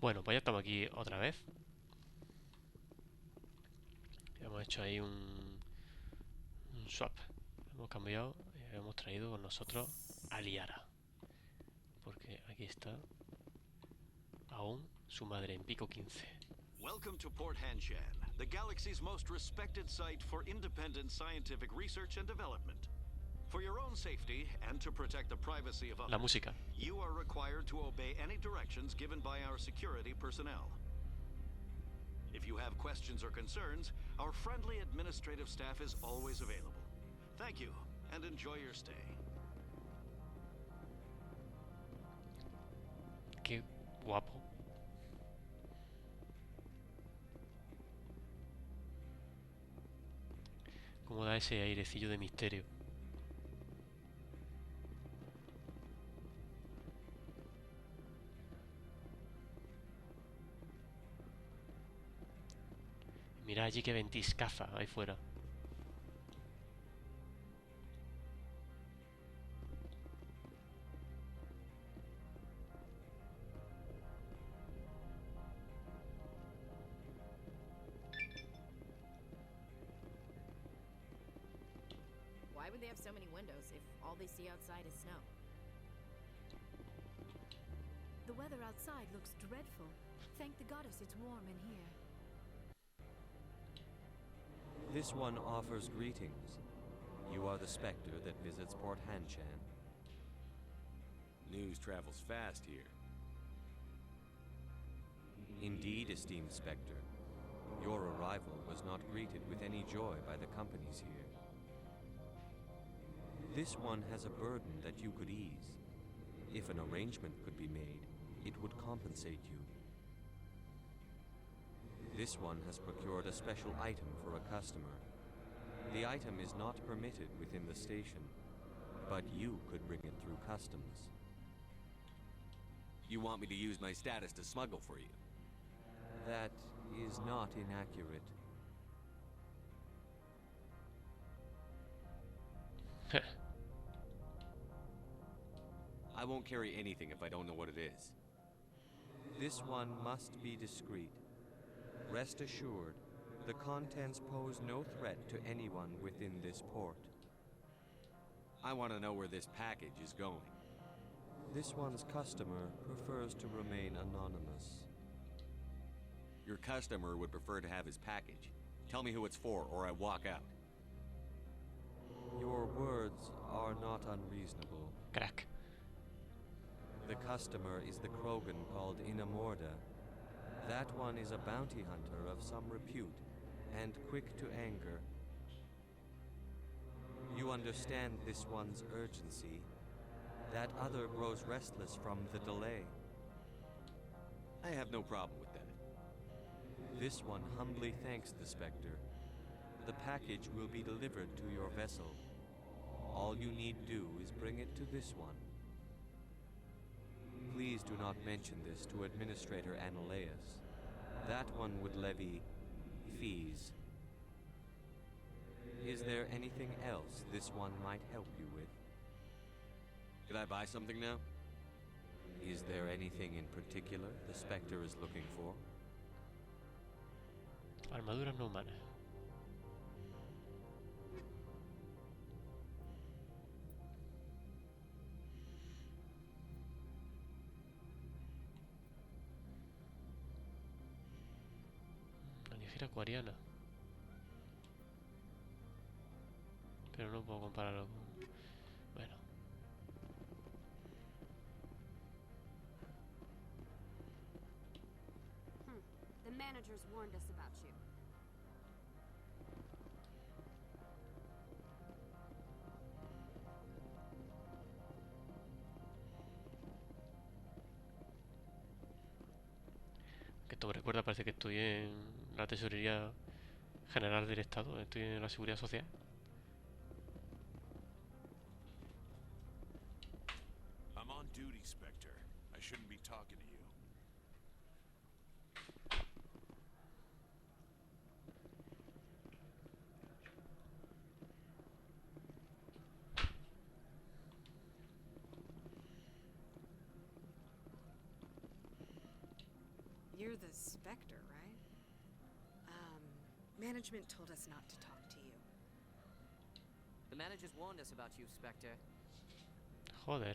Bueno, pues ya estamos aquí otra vez. Hemos hecho ahí un swap. Hemos cambiado y hemos traído con nosotros a Liara. Porque aquí está aún su madre en pico 15. Welcome to Port Hanshan, the galaxy's most respected site for independent scientific research and development. For your own safety and to protect the privacy of La others, música. you are required to obey any directions given by our security personnel. If you have questions or concerns, our friendly administrative staff is always available. Thank you, and enjoy your stay. Qué guapo. Cómo da ese airecillo de misterio. Mira allí que ventiscaza ahí fuera. Why would they have so many windows if all they see outside is snow? The weather outside looks dreadful. Thank the goddess it's warm in here. This one offers greetings. You are the specter that visits Port Hanshan. News travels fast here. Indeed, esteemed specter. Your arrival was not greeted with any joy by the companies here. This one has a burden that you could ease. If an arrangement could be made, it would compensate you. This one has procured a special item for a customer. The item is not permitted within the station, but you could bring it through customs. You want me to use my status to smuggle for you? That is not inaccurate. I won't carry anything if I don't know what it is. This one must be discreet. Rest assured, the contents pose no threat to anyone within this port. I want to know where this package is going. This one's customer prefers to remain anonymous. Your customer would prefer to have his package. Tell me who it's for, or I walk out. Your words are not unreasonable. Crack. The customer is the Krogan called Inamorda. That one is a bounty hunter of some repute, and quick to anger. You understand this one's urgency. That other grows restless from the delay. I have no problem with that. This one humbly thanks the Spectre. The package will be delivered to your vessel. All you need do is bring it to this one. Please do not mention this to Administrator Analeus. That one would levy fees. Is there anything else this one might help you with? Did I buy something now? Is there anything in particular the Spectre is looking for? Armaduras no humanas. Una ligera acuariana. Pero no puedo compararlo con... Bueno. The managers warned us about you. Que esto me recuerda, parece que estoy en la Tesorería General del Estado. Estoy en la Seguridad Social. I'm on duty, Spectre. I shouldn't be talking to you. You're the Spectre, right? Management told us not to talk to you. The managers warned us about you, Spectre. Joder.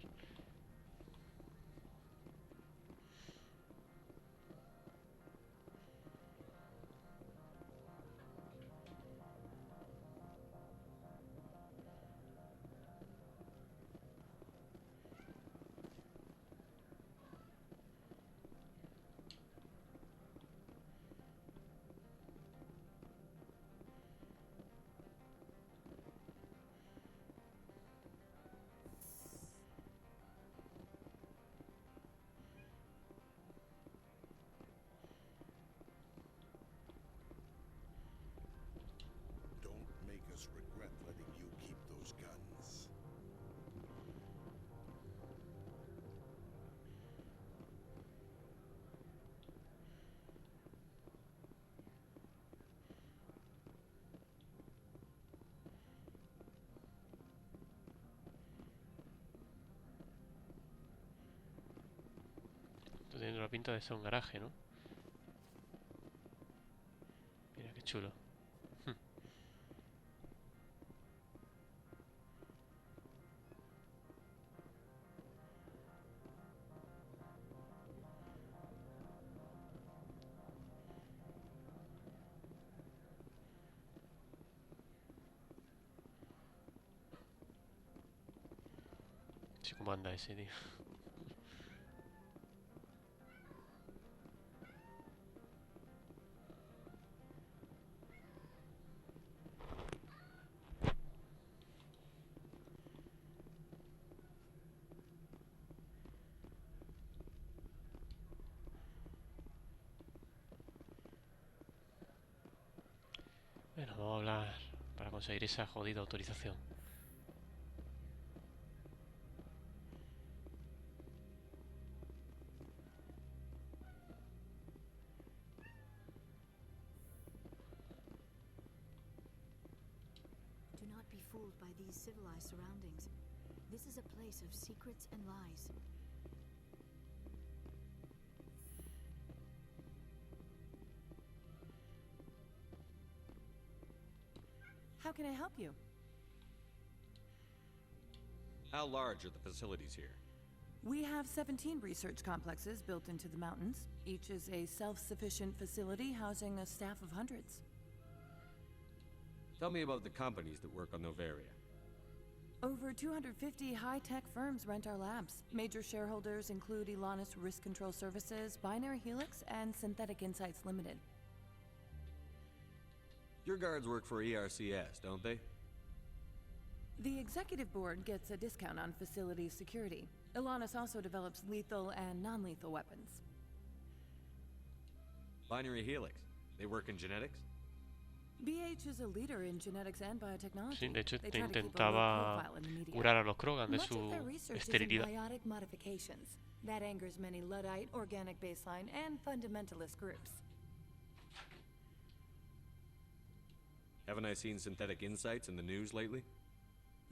Don't make us regret letting you keep those guns. Esto tiene la pinta de ser un garaje, ¿no? Mira qué chulo. No sé cómo anda ese, tío. Bueno, vamos a hablar para conseguir esa jodida autorización. Do not be fooled by these civilized surroundings. This is a place of secrets and lies. How can I help you? How large are the facilities here? We have 17 research complexes built into the mountains. Each is a self-sufficient facility housing a staff of hundreds. Tell me about the companies that work on Novaria. Over 250 high-tech firms rent our labs. Major shareholders include Elanus Risk Control Services, Binary Helix, and Synthetic Insights Limited. Your guards work for ERCS, don't they? The executive board gets a discount on facility security. Elanus also develops lethal and non-lethal weapons. Binary Helix. They work in genetics? BH is a leader in genetics and biotechnology. Sí, de hecho They te try to keep a low intentaba profile in the media. curar a los Krogan de Much su of their research is in esterilidad. biotic modifications. That angers many Luddite, organic baseline, and fundamentalist groups. Haven't I seen Synthetic Insights in the news lately?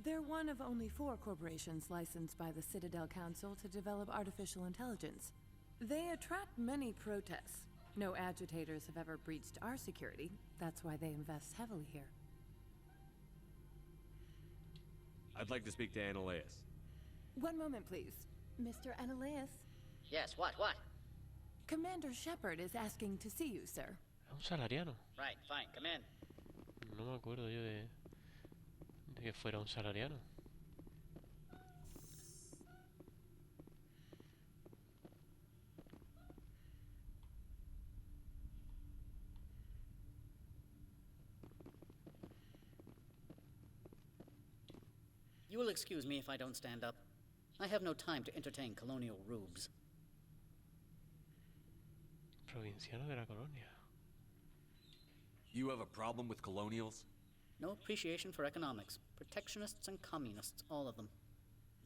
They're one of only 4 corporations licensed by the Citadel Council to develop artificial intelligence. They attract many protests. No agitators have ever breached our security. That's why they invest heavily here. I'd like to speak to Ananias. One moment, please. Mr. Ananias? Yes, what? Commander Shepard is asking to see you, sir. Es un salariano. Right, fine, come in. No me acuerdo yo de que fuera un salariano. You will excuse me if I don't stand up. I have no time to entertain colonial rubes. Provinciano de la colonia. You have a problem with colonials? No appreciation for economics. Protectionists and communists, all of them.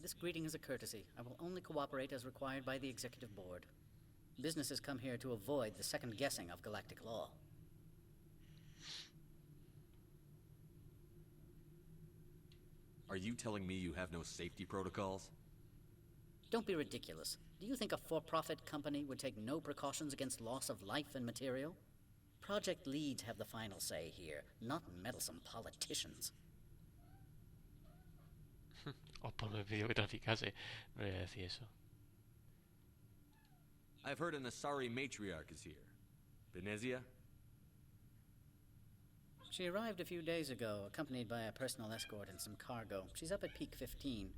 This greeting is a courtesy. I will only cooperate as required by the executive board. Businesses come here to avoid the second guessing of galactic law. Are you telling me you have no safety protocols? Don't be ridiculous. Do you think a for-profit company would take no precautions against loss of life and material? Project leads have the final say here, not meddlesome politicians. Os por me pidió que traficase. No le voy a decir eso. I've heard an Asari matriarch is here. Venezia? She arrived a few days ago, accompanied by a personal escort and some cargo. She's up at Peak 15.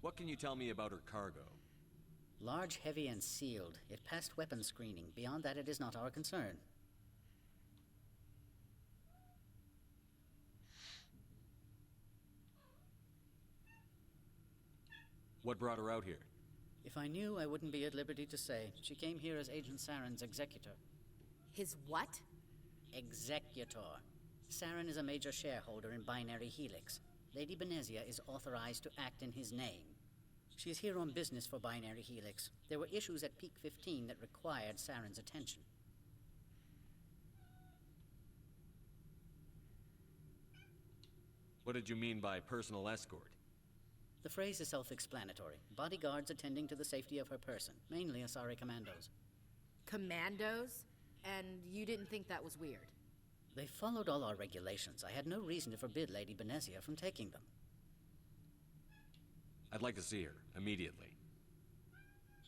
What can you tell me about her cargo? Large, heavy, and sealed. It passed weapons screening. Beyond that, it is not our concern. What brought her out here? If I knew, I wouldn't be at liberty to say. She came here as Agent Saren's executor. His what? Executor. Saren is a major shareholder in Binary Helix. Lady Venezia is authorized to act in his name. She's here on business for Binary Helix. There were issues at Peak 15 that required Saren's attention. What did you mean by personal escort? The phrase is self-explanatory. Bodyguards attending to the safety of her person, mainly Asari commandos. Commandos? And you didn't think that was weird? They followed all our regulations. I had no reason to forbid Lady Venezia from taking them. I'd like to see her, immediately.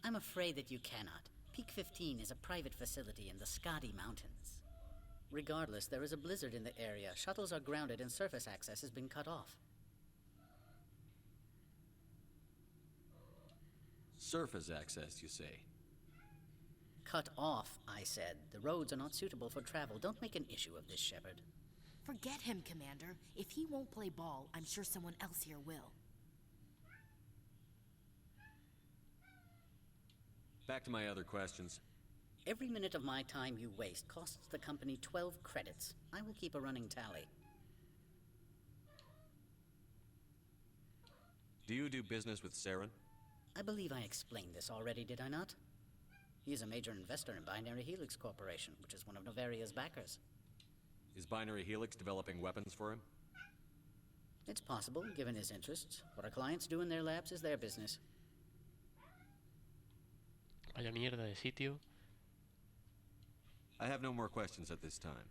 I'm afraid that you cannot. Peak 15 is a private facility in the Scotty Mountains. Regardless, there is a blizzard in the area. Shuttles are grounded and surface access has been cut off. Surface access, you say? Cut off, I said. The roads are not suitable for travel. Don't make an issue of this, Shepard. Forget him, Commander. If he won't play ball, I'm sure someone else here will. Back to my other questions. Every minute of my time you waste costs the company 12 credits. I will keep a running tally. Do you do business with Saren? I believe I explained this already, did I not? He is a major investor in Binary Helix Corporation, which is one of Novaria's backers. Is Binary Helix developing weapons for him? It's possible, given his interests. What our clients do in their labs is their business. Vaya mierda de sitio. I have no more questions at this time.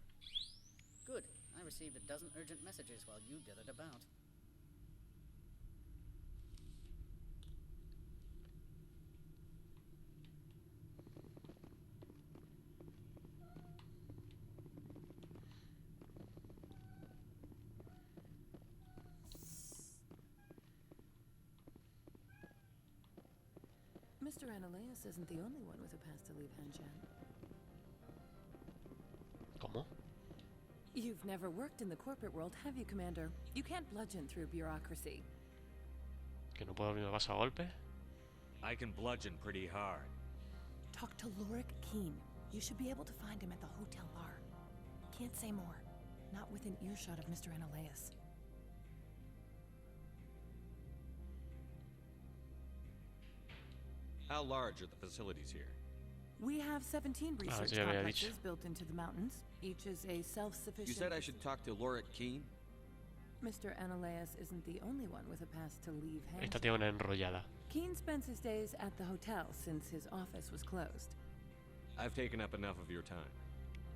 Good. I received a dozen urgent messages while you dithered about. Mr. Ananias isn't the only one with a pass to leave Henshan. ¿Cómo? You've never worked in the corporate world, have you, Commander? You can't bludgeon through bureaucracy. ¿Que no puedo abrirme paso a golpe? I can bludgeon pretty hard. Talk to Lorik Keen. You should be able to find him at the hotel bar. Can't say more. Not within earshot of Mr. Ananias. How large are the facilities here? We have 17 research ya había complexes dicho. built into the mountains. Each is a self-sufficient... You said I should talk to Lorik Keen? Mr. Ananias isn't the only one with a pass to leave Esta Henshan. tiene una enrollada. Keen spends his days at the hotel since his office was closed. I've taken up enough of your time.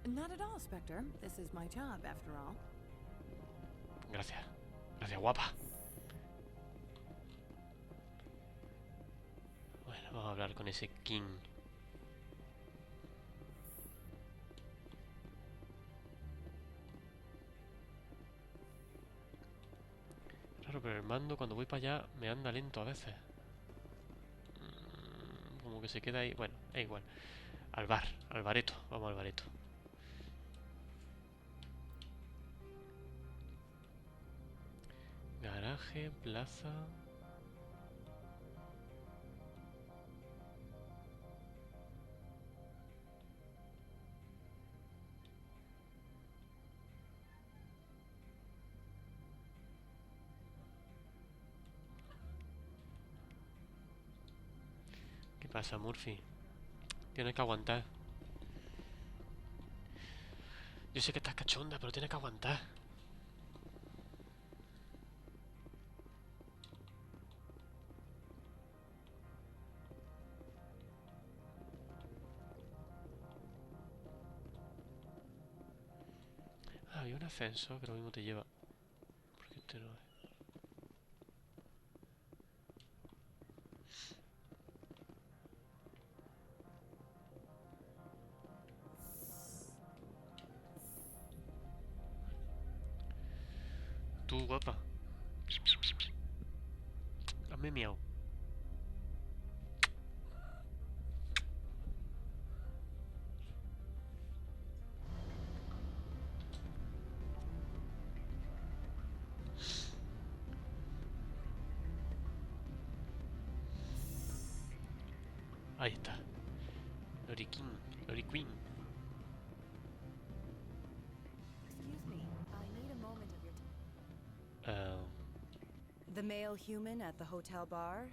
Not at all, Spectre. This is my job, after all. Gracias. Gracias, guapa. Bueno, vamos a hablar con ese King. Claro, pero el mando cuando voy para allá me anda lento a veces. Como que se queda ahí. Bueno, es igual. Al bar, al bareto. Vamos al bareto. Garaje, plaza. ¿Qué pasa, Murphy? Tienes que aguantar. Yo sé que estás cachonda, pero tienes que aguantar. había un ascenso que lo mismo te lleva. Porque este no es. Tú, guapa. Hazme miau. Ahí está. Lori King, Lori Queen. Excuse me, I need a moment of your time. Um, The male human at the hotel bar?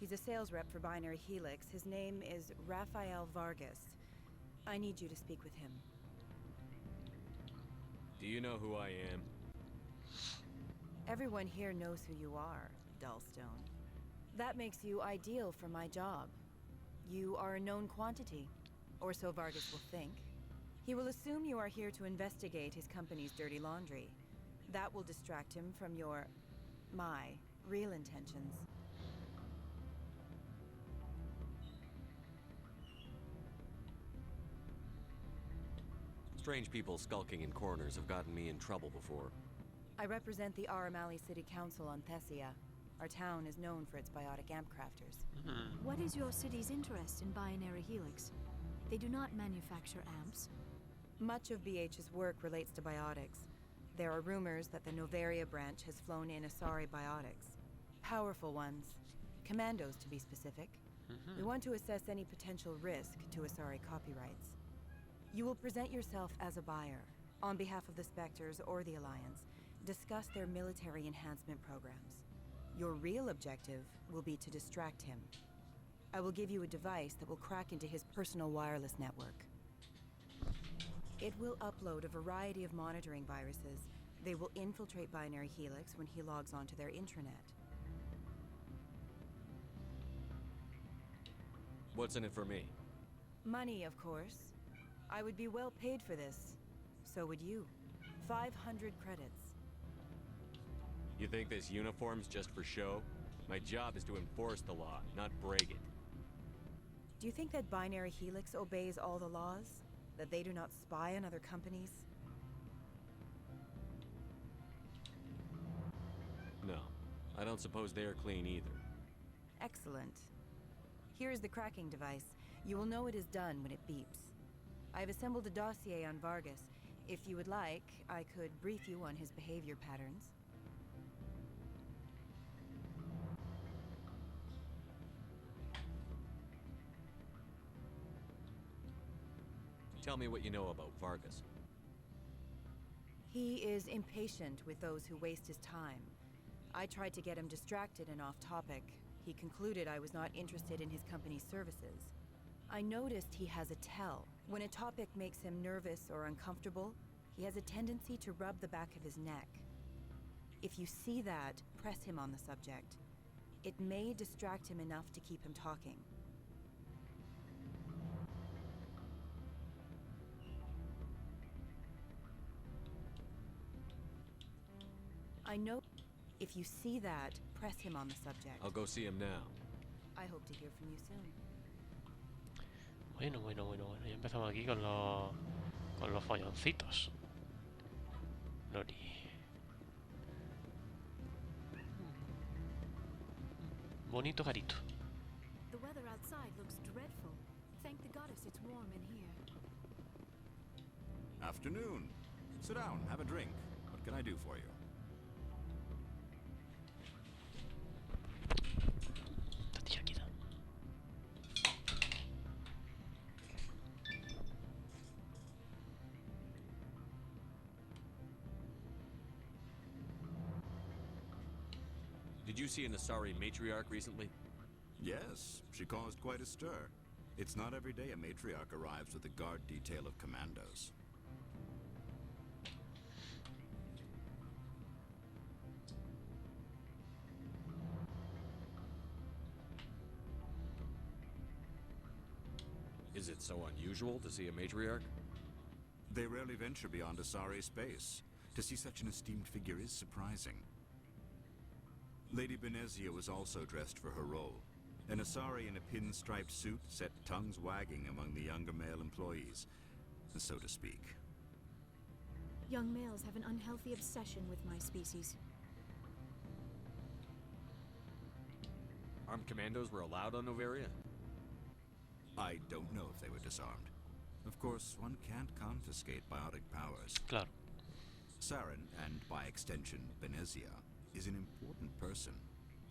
He's a sales rep for Binary Helix. His name is Rafael Vargas. I need you to speak with him. Do you know who I am? Everyone here knows who you are, Dullstone. That makes you ideal for my job. You are a known quantity, or so Vargas will think. He will assume you are here to investigate his company's dirty laundry. That will distract him from my real intentions. Strange people skulking in corners have gotten me in trouble before. I represent the Aramali City Council on Thessia. Our town is known for its biotic amp crafters. What is your city's interest in Binary Helix? They do not manufacture amps. Much of BH's work relates to biotics. There are rumors that the Novaria branch has flown in Asari biotics. Powerful ones. Commandos, to be specific. We want to assess any potential risk to Asari copyrights. You will present yourself as a buyer, on behalf of the Spectres or the Alliance, discuss their military enhancement programs. Your real objective will be to distract him. I will give you a device that will crack into his personal wireless network. It will upload a variety of monitoring viruses. They will infiltrate Binary Helix when he logs onto their intranet. What's in it for me? Money, of course. I would be well paid for this. So would you. 500 credits. You think this uniform's just for show? My job is to enforce the law, not break it. Do you think that Binary Helix obeys all the laws? That they do not spy on other companies? No, I don't suppose they're clean either. Excellent. Here is the cracking device. You will know it is done when it beeps. I have assembled a dossier on Vargas. If you would like, I could brief you on his behavior patterns. Tell me what you know about Vargas. He is impatient with those who waste his time. I tried to get him distracted and off topic. He concluded I was not interested in his company's services. I noticed he has a tell. When a topic makes him nervous or uncomfortable, he has a tendency to rub the back of his neck. If you see that, press him on the subject. It may distract him enough to keep him talking. I know. If you see that, press him on the subject. I'll go see him now. I hope to hear from you soon. Bueno. Ya empezamos aquí con los folloncitos. Lori. Bonito garito. The weather outside looks dreadful. Thank the goddess it's warm in here. Afternoon. Sit down, have a drink. What can I do for you? Did you see an Asari matriarch recently? Yes, she caused quite a stir. It's not every day a matriarch arrives with a guard detail of commandos. Is it so unusual to see a matriarch? They rarely venture beyond Asari space. To see such an esteemed figure is surprising. Lady Benezia was also dressed for her role. An Asari in a pinstriped suit set tongues wagging among the younger male employees, so to speak. Young males have an unhealthy obsession with my species. Armed commandos were allowed on Noveria? I don't know if they were disarmed. Of course, one can't confiscate biotic powers. Claro. Saren, and by extension, Benezia, is an important person.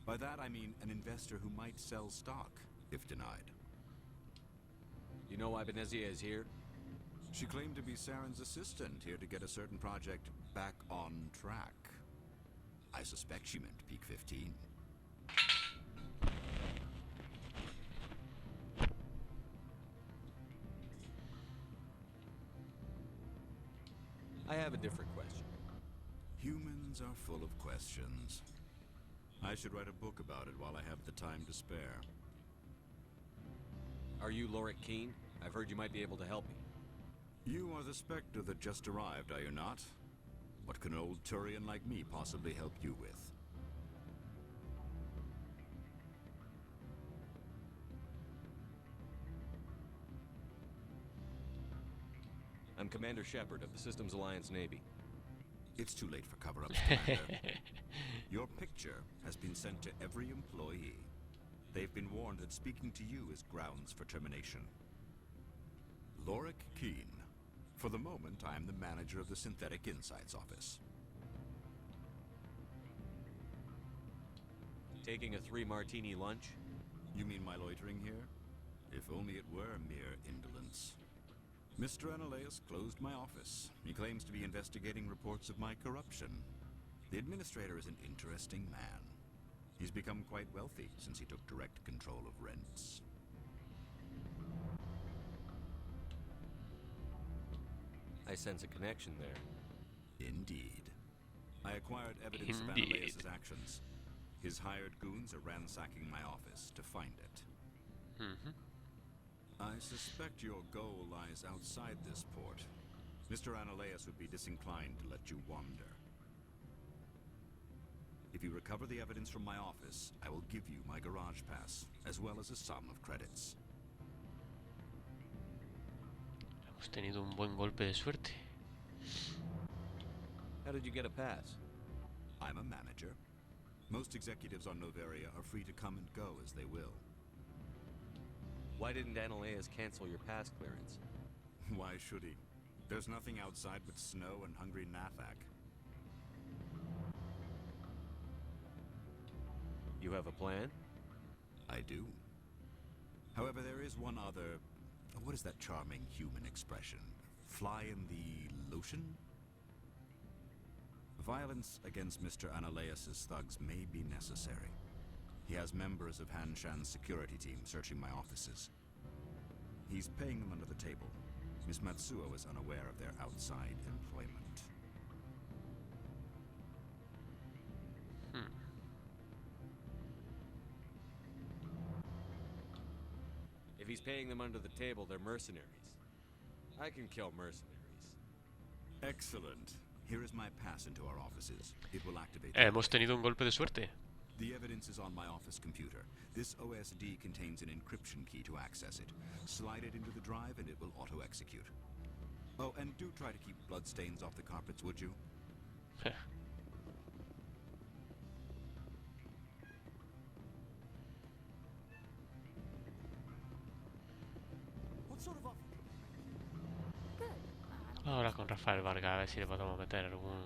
By that I mean an investor who might sell stock, if denied. You know why Benezia is here? She claimed to be Saren's assistant, here to get a certain project back on track. I suspect she meant Peak 15. I have a different question. Humans are full of questions. I should write a book about it while I have the time to spare. Are you Lorik Keen? I've heard you might be able to help me. You are the Spectre that just arrived, are you not? What can an old Turian like me possibly help you with? I'm Commander Shepard of the Systems Alliance Navy. It's too late for cover-ups, Commander. Your picture has been sent to every employee. They've been warned that speaking to you is grounds for termination. Lorik Keen. For the moment, I am the manager of the Synthetic Insights Office. Taking a 3-martini lunch? You mean my loitering here? If only it were mere indolence. Mr. Analeus closed my office. He claims to be investigating reports of my corruption. The administrator is an interesting man. He's become quite wealthy since he took direct control of rents. I sense a connection there. Indeed. I acquired evidence of Analeus' actions. His hired goons are ransacking my office to find it. I suspect your goal lies outside this port. Mr. Analeus would be disinclined to let you wander. If you recover the evidence from my office, I will give you my garage pass, as well as a sum of credits. Hemos tenido un buen golpe de suerte. How did you get a pass? I'm a manager. Most executives on Noveria are free to come and go as they will. Why didn't Analeus cancel your pass clearance? Why should he? There's nothing outside but snow and hungry Nathak. You have a plan? I do. However, there is one other... What is that charming human expression? Fly in the lotion? Violence against Mr. Analeus' thugs may be necessary. He has members of Hanshan's security team searching my offices. He's paying them under the table. Miss Matsuo is unaware of their outside employment. If he's paying them under the table, they're mercenaries. I can kill mercenaries. Excellent. Here is my pass into our offices. It will activate... Hemos tenido un golpe de suerte. The evidence is on my office computer. This OSD contains an encryption key to access it. Slide it into the drive and it will auto-execute. Oh, and do try to keep bloodstains off the carpets, would you? What sort of offer? Ahora con Rafael Vargas a ver si le podemos meter algún...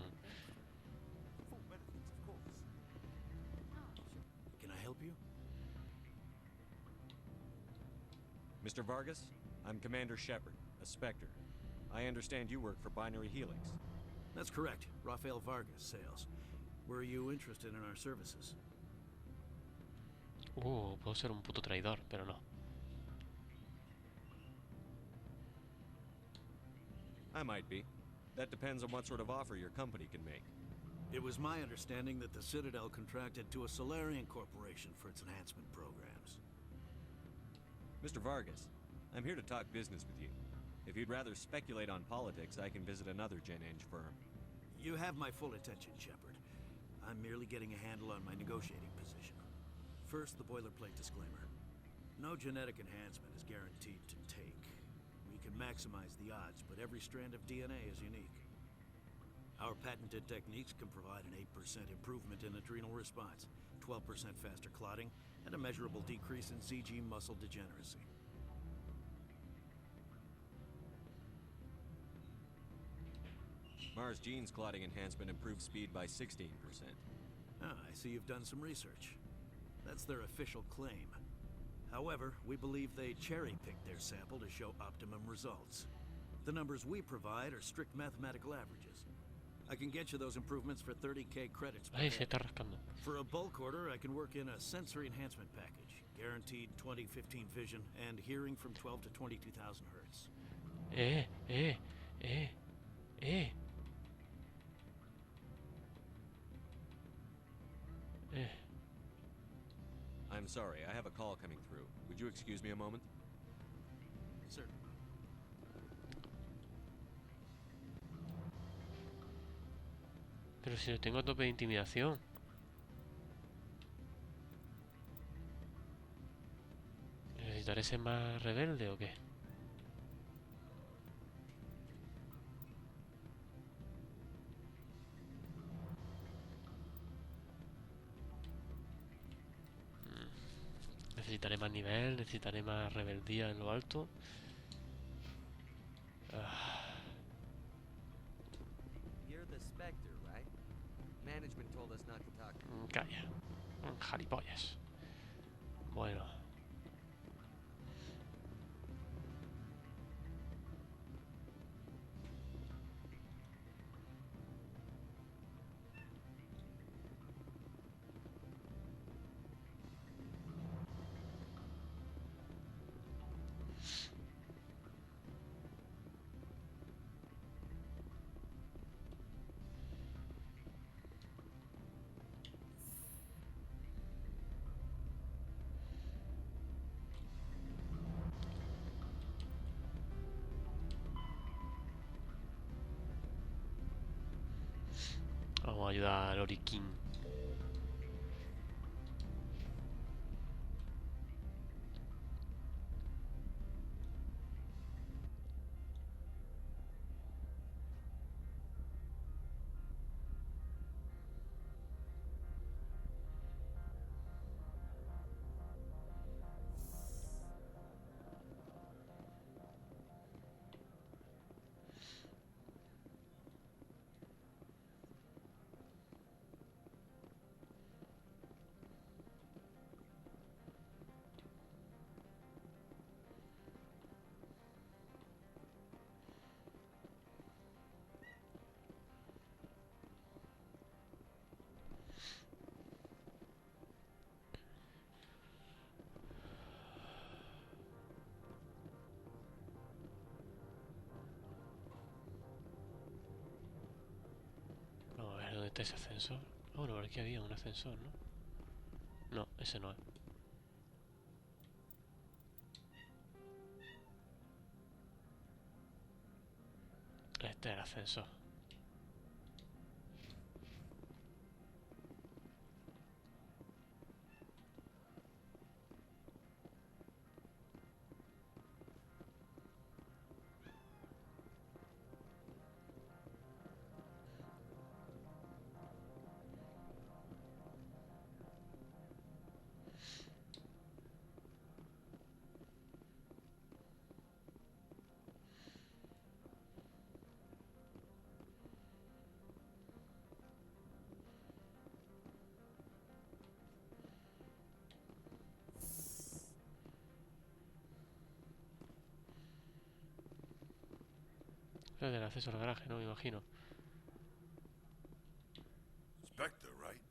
Can I help you? Mr. Vargas, I'm Commander Shepard, a Spectre. I understand you work for Binary Helix. That's correct. Rafael Vargas, sales. Were you interested in our services? Puedo ser un puto traidor, pero no. I might be. That depends on what sort of offer your company can make. It was my understanding that the Citadel contracted to a Solarian corporation for its enhancement programs. Mr. Vargas, I'm here to talk business with you. If you'd rather speculate on politics, I can visit another Gen Eng firm. You have my full attention, Shepard. I'm merely getting a handle on my negotiating position. First, the boilerplate disclaimer. No genetic enhancement is guaranteed to take. We can maximize the odds, but every strand of DNA is unique. Our patented techniques can provide an 8% improvement in adrenal response, 12% faster clotting, and a measurable decrease in CG muscle degeneracy. Mars Gene's clotting enhancement improves speed by 16%. Ah, I see you've done some research. That's their official claim. However, we believe they cherry-picked their sample to show optimum results. The numbers we provide are strict mathematical averages. I can get you those improvements for 30k credits per Ay, se head. está rascando. For a bulk order, I can work in a sensory enhancement package. Guaranteed 20/15 vision and hearing from 12 to 22,000 hertz. Eh. I'm sorry, I have a call coming through. Would you excuse me a moment? Certainly. Pero si lo tengo a tope de intimidación. ¿Necesitaré ser más rebelde o qué? Necesitaré más nivel, necesitaré más rebeldía en lo alto. You're the Spectre, right? Management told us not to talk. Calla. Jaripollas. Bueno. Vamos a ayudar a Lori King. Vamos a ver dónde está ese ascensor. Ah, bueno, por aquí había un ascensor, ¿no? No, ese no es. Este es el ascensor. Es del acceso al garaje, ¿no? Me imagino. Spectre, right?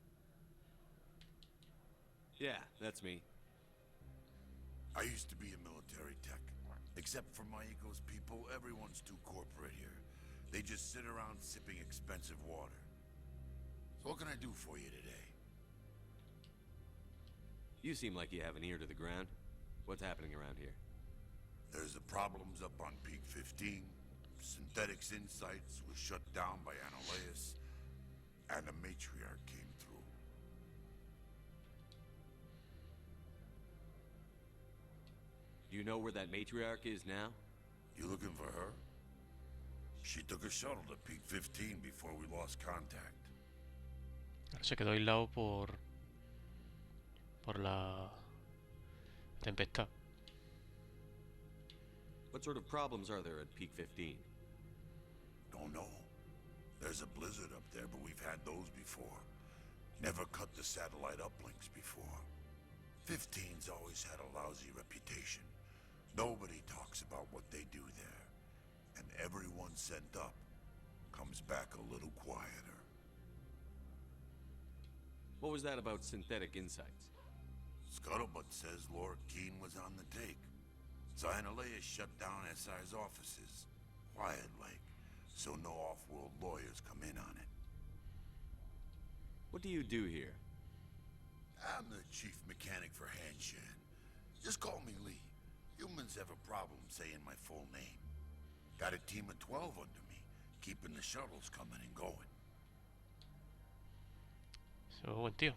Yeah, that's me. I used to be a military tech. Except for my ego's people, everyone's too corporate here. They just sit around sipping expensive water. So what can I do for you today? You seem like you have an ear to the ground. What's happening around here? There's the problems up on Peak 15. Synthetics Insights was shut down by Analeus. And the matriarch came through. Do you know where that matriarch is now? You looking for her? She took a shuttle to Peak 15 before we lost contact. Se quedó aislado por la tempestad. What sort of problems are there at Peak 15? Don't know. There's a blizzard up there, but we've had those before. Never cut the satellite uplinks before. 15's always had a lousy reputation. Nobody talks about what they do there. And everyone sent up comes back a little quieter. What was that about Synthetic Insights? Scuttlebutt says Lord Keene was on the take. Xyonaleia shut down SI's offices. Quiet-like, so no off-world lawyers come in on it. What do you do here? I'm the chief mechanic for Hanshan. Just call me Lee. Humans have a problem saying my full name. Got a team of 12 under me, keeping the shuttles coming and going. So, buen tío.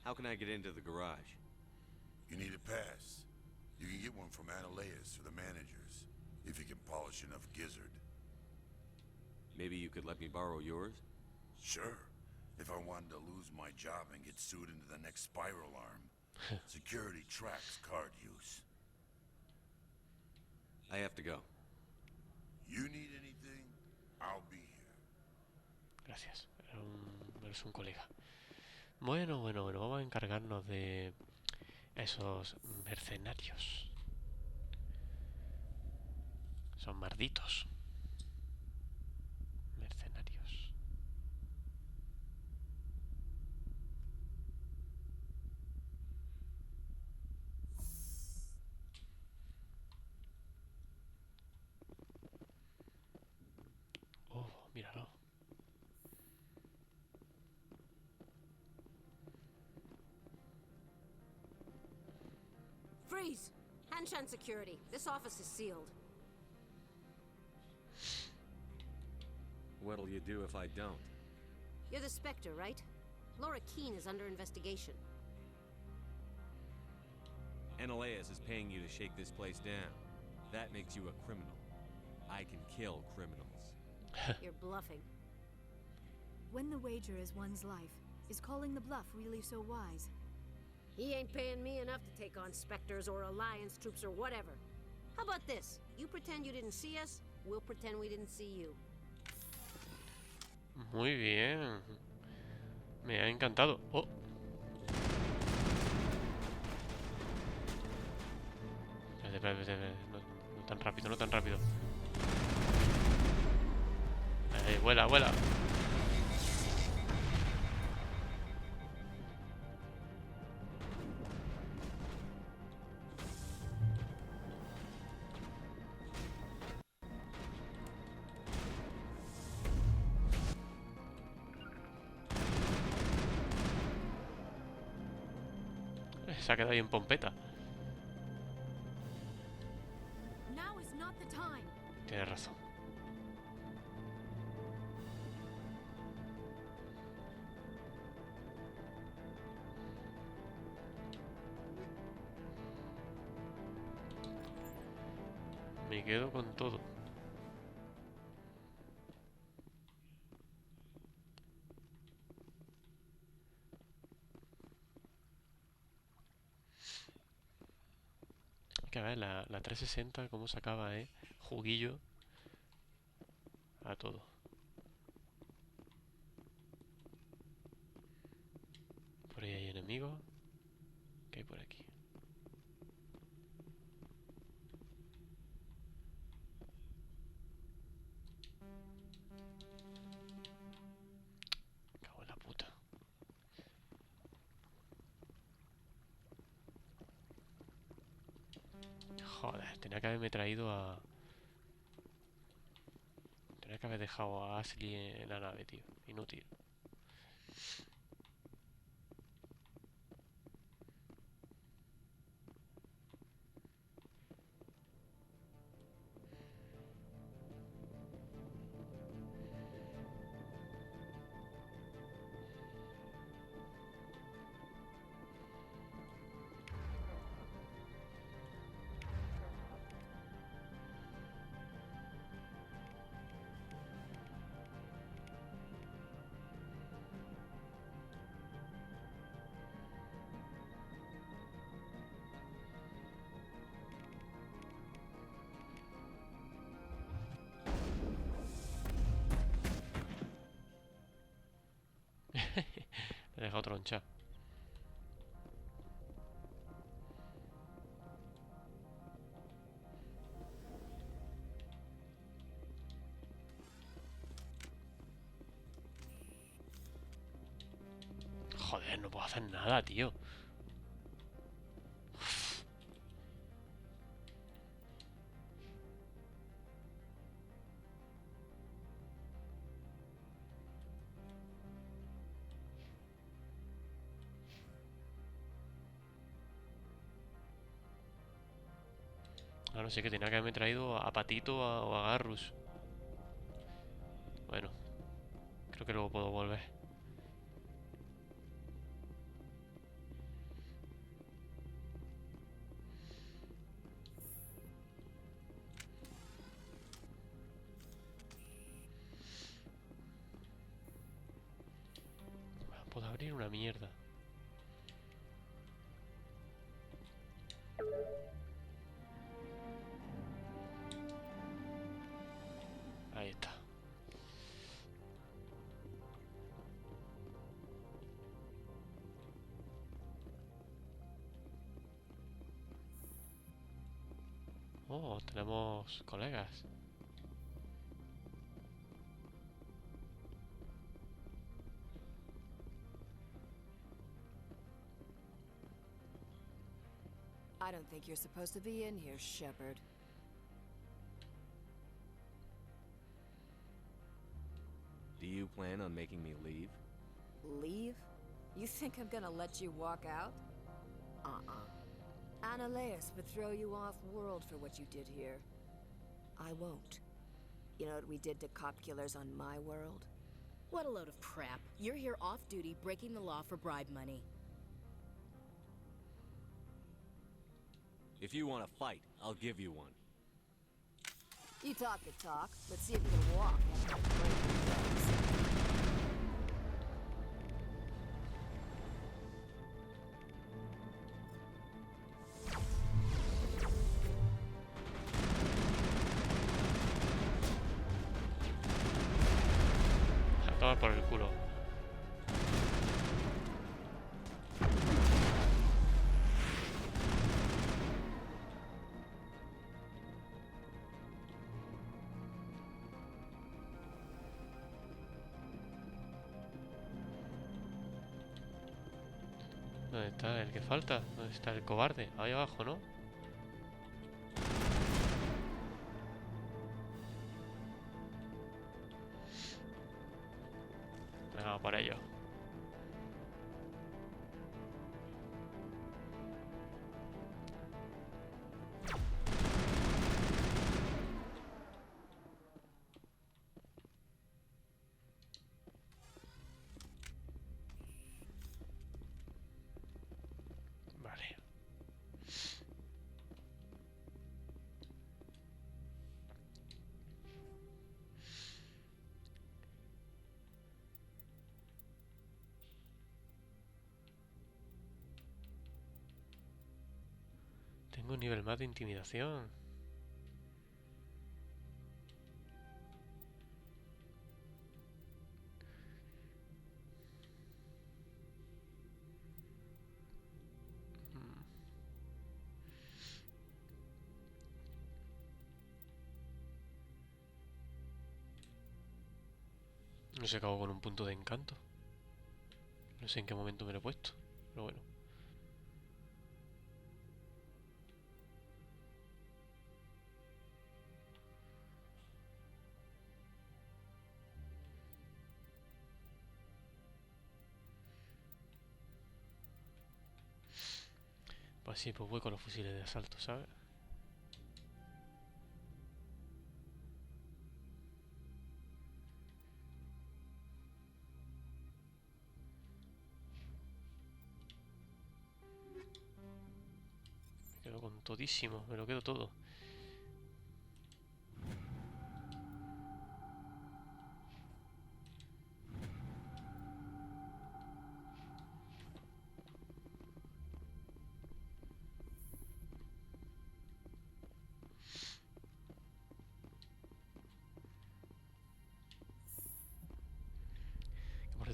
How can I get into the garage? You need a pass. You can get one from Analeus or the managers, if you can polish enough gizzard. Maybe you could let me borrow yours? Sure. If I wanted to lose my job and get sued into the next spiral arm. Security tracks card use. I have to go. You need anything, I'll be here. Gracias. Eres un colega. Bueno, vamos a encargarnos de esos mercenarios. Son malditos. Mercenarios. Oh, míralo. Freeze! Hanshan security. This office is sealed. What'll you do if I don't? You're the Spectre, right? Laura Keene is under investigation. Analeus is paying you to shake this place down. That makes you a criminal. I can kill criminals. You're bluffing. When the wager is one's life, is calling the bluff really so wise? He ain't paying me enough to take on Spectres or Alliance troops or whatever. How about this? You pretend you didn't see us, we'll pretend we didn't see you. Muy bien. Me ha encantado. Oh. Espérate. No tan rápido, no tan rápido. Vuela. Se ha quedado ahí en pompeta. Now is not the time. Tienes razón. Me quedo con todo. Que a ver, la 360 cómo sacaba, juguillo a todo. Por ahí hay enemigos. ¿Qué hay por aquí? Cago en la puta. Joder, tenía que haberme traído a... Tenía que haber dejado a Ashley en la nave, tío. Inútil. dejado tronchar. Joder, no puedo hacer nada, tío. A no ser que tenía que haberme traído a Patito o a Garrus. Bueno, creo que luego puedo volver. Puedo abrir una mierda. Ahí está. Oh, tenemos colegas. I don't think you're supposed to be in here, Shepard. Do you plan on making me leave? Leave? You think I'm gonna let you walk out? Ananias would throw you off-world for what you did here. I won't. You know what we did to cop killers on my world? What a load of crap. You're here off-duty, breaking the law for bribe money. If you want to fight, I'll give you one. You talk the talk. Let's see if you can walk after I break your legs. A tomar por el culo. ¿Dónde está el que falta? ¿Dónde está el cobarde? Ahí abajo, ¿no? Venga, por ello. Vale. Tengo un nivel más de intimidación. No sé, acabo con un punto de encanto. No sé en qué momento me lo he puesto, pero bueno. Pues sí, pues voy con los fusiles de asalto, ¿sabes? Me quedo con todísimo, me lo quedo todo.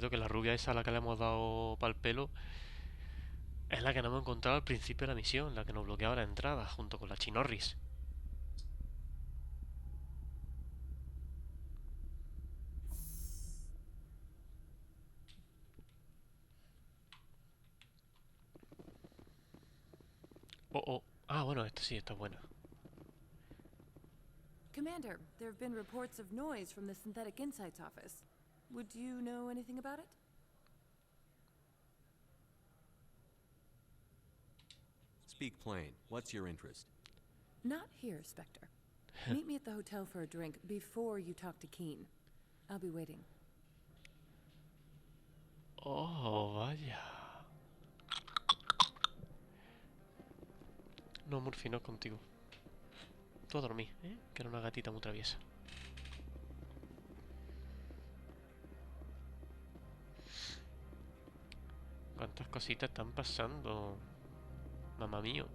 cierto que la rubia esa a la que le hemos dado pa'l pelo es la que nos hemos encontrado al principio de la misión, la que nos bloqueaba la entrada, junto con la Chinorris. Oh, oh. Ah, bueno, esta sí, está buena. Commander, there have been reports of noise from the Synthetic Insights office. Would you know anything about it? Speak plain. What's your interest? Not here, Spectre. Meet me at the hotel for a drink before you talk to Keen. I'll be waiting. Oh, vaya. No, Murphy, no contigo. Tú a dormir, ¿eh? Que era una gatita muy traviesa. ¿Cuántas cositas están pasando? Mamá mío.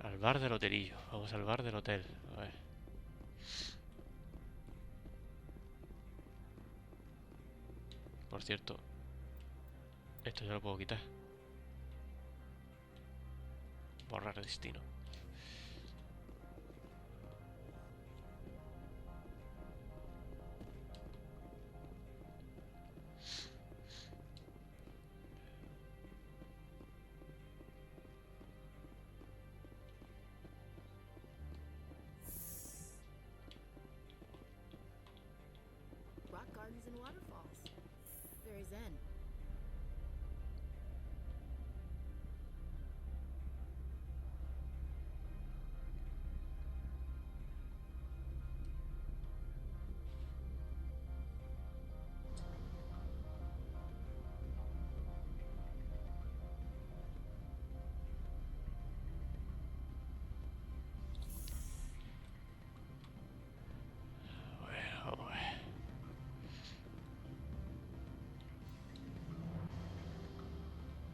Al bar del hotelillo. Vamos al bar del hotel. A ver. Por cierto, esto ya lo puedo quitar. Borrar destino. Rock gardens and waterfalls. Very zen.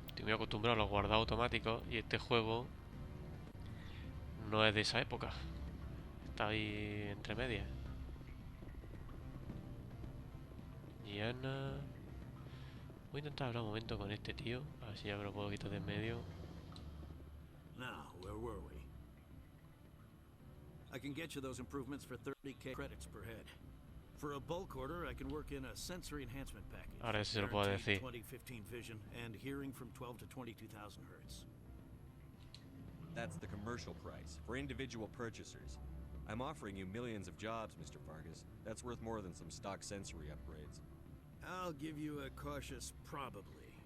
Estoy muy acostumbrado a los guardados automáticos y este juego no es de esa época. Está ahí entre medias. Diana. Voy a intentar hablar un momento con este tío. A ver si ya me lo puedo quitar de en medio. Now, where were we? I can get you those improvements for 30k credits per head. For a bulk order, I can work in a sensory enhancement package. Ahora sí se lo puedo decir. 2015 vision and hearing from 12 to 22,000 hertz. That's the commercial price for individual purchasers. I'm offering you millions of jobs, Mr. Vargas. That's worth more than some stock sensory upgrades. I'll give you a cautious probably.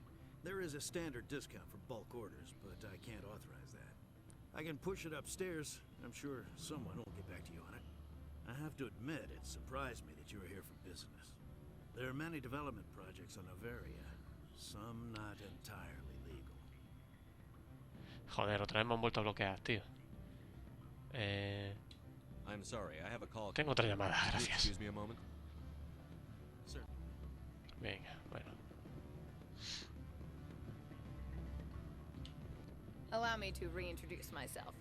There is a standard discount for bulk orders, but I can't authorize that. I can push it upstairs. I'm sure someone will get back to you on it. I have to admit, it surprised me that you were here for business. There are many development projects on Novaria, some not entirely legal. Joder, otra vez me han vuelto a bloquear, tío. I'm sorry, I have a call. Tengo otra llamada, gracias. Excuse me a moment. Sir. Venga, bueno. Allow me to reintroduce myself.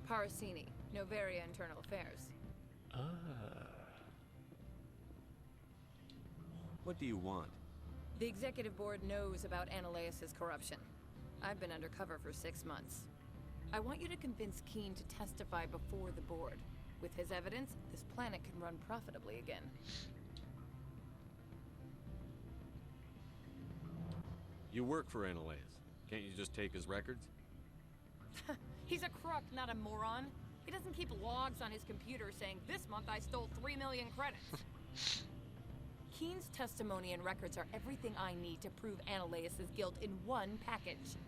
Parasini, Novaria Internal Affairs. Ah. What do you want? The executive board knows about Ananias's corruption. I've been undercover for 6 months. I want you to convince Keen to testify before the board. With his evidence, this planet can run profitably again. You work for Ananias. Can't you just take his records? He's a crook, not a moron. He doesn't keep logs on his computer saying, this month I stole 3 million credits. Keen's testimony and records are everything I need to prove Ananias's guilt in one package.